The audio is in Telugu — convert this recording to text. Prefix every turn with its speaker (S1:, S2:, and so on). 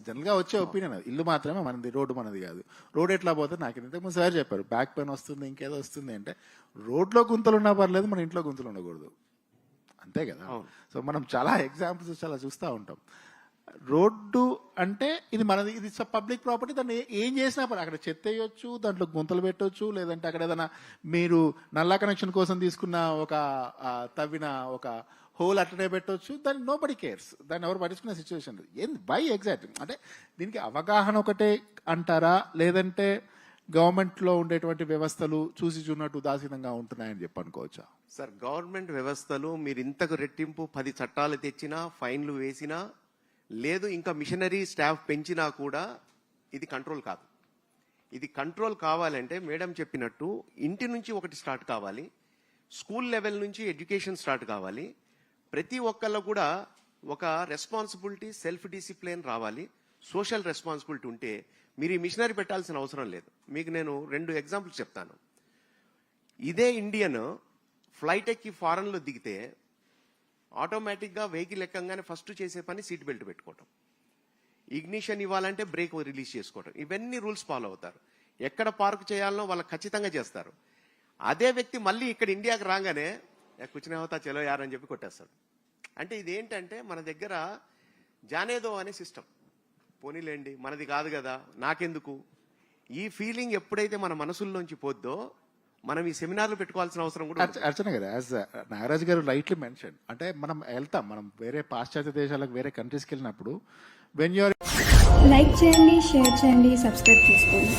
S1: జనరల్గా వచ్చే ఒపీనియన్ అది. ఇల్లు మాత్రమే మనది, రోడ్డు మనది కాదు. రోడ్ ఎట్లా పోతే నాకు ఇంతకుముందు సార్ చెప్పారు, బ్యాక్ పెయిన్ వస్తుంది ఇంకేదో వస్తుంది అంటే, రోడ్లో గుంతలు ఉన్నా పర్లేదు, మన ఇంట్లో గుంతలు ఉండకూడదు, అంతే కదా. సో మనం చాలా ఎగ్జాంపుల్స్ చాలా చూస్తూ ఉంటాం. రోడ్డు అంటే ఇది మనది, ఇది పబ్లిక్ ప్రాపర్టీ. దాన్ని ఏం చేసినా అక్కడ చెత్త వేయొచ్చు, దాంట్లో గుంతలు పెట్టొచ్చు, లేదంటే అక్కడ ఏదైనా మీరు నల్లా కనెక్షన్ కోసం తీసుకున్న ఒక తవ్విన ఒక హోల్ అట్లనే పెట్టొచ్చు, దాన్ని నో బడీ కేర్స్, దాన్ని ఎవరు పట్టించుకునే సిచ్యువేషన్ ఏంది బై ఎగ్జాక్ట్. అంటే దీనికి అవగాహన ఒకటే అంటారా, లేదంటే గవర్నమెంట్లో ఉండేటువంటి వ్యవస్థలు చూసి చూన్నట్టు ఉదాసీనంగా ఉంటున్నాయని చెప్పి అనుకోవచ్చా?
S2: సార్, గవర్నమెంట్ వ్యవస్థలు మీరు ఇంతకు రెట్టింపు 10 చట్టాలు తెచ్చినా, ఫైన్లు వేసినా, లేదు ఇంకా మిషనరీ స్టాఫ్ పెంచినా కూడా ఇది కంట్రోల్ కాదు. ఇది కంట్రోల్ కావాలంటే మేడం చెప్పినట్టు ఇంటి నుంచి ఒకటి స్టార్ట్ కావాలి, స్కూల్ లెవెల్ నుంచి ఎడ్యుకేషన్ స్టార్ట్ కావాలి. ప్రతి ఒక్కళ్ళు కూడా ఒక రెస్పాన్సిబిలిటీ, సెల్ఫ్ డిసిప్లిన్ రావాలి, సోషల్ రెస్పాన్సిబిలిటీ ఉంటే మీరు ఈ మిషనరీ పెట్టాల్సిన అవసరం లేదు. మీకు నేను 2 ఎగ్జాంపుల్స్ చెప్తాను. ఇదే ఇండియన్ ఫ్లైట్ ఎక్కి ఫారెన్లో దిగితే ఆటోమేటిక్గా వెహికల్ ఎక్కంగానే ఫస్ట్ చేసే పని సీట్ బెల్ట్ పెట్టుకోవటం, ఇగ్నిషన్ ఇవ్వాలంటే బ్రేక్ రిలీజ్ చేసుకోవటం, ఇవన్నీ రూల్స్ ఫాలో అవుతారు. ఎక్కడ పార్క్ చేయాలనో వాళ్ళు ఖచ్చితంగా చేస్తారు. అదే వ్యక్తి మళ్ళీ ఇక్కడ ఇండియాకి రాగానే కూర్చునే అవుతా చలో యార్ అని చెప్పి కొట్టేస్తాడు. అంటే ఇదేంటంటే మన దగ్గర జానేదో అనే సిస్టమ్, పోనీలేండి మనది కాదు కదా నాకెందుకు, ఈ ఫీలింగ్ ఎప్పుడైతే మన మనసుల్లోంచి పోద్దో మనం ఈ సెమినార్లు పెట్టుకోవాల్సిన అవసరం కూడా.
S1: అర్చన గారు, యాజ్ నాగరాజ్ గారు రైట్లీ మెన్షన్, అంటే మనం వెళ్తాం, మనం వేరే పాశ్చాత్య దేశాలకు వేరే కంట్రీస్కి వెళ్ళినప్పుడు వెన్ యూఆర్
S3: లైక్ చేయండి, షేర్ చేయండి, సబ్స్క్రైబ్ చేసుకోండి.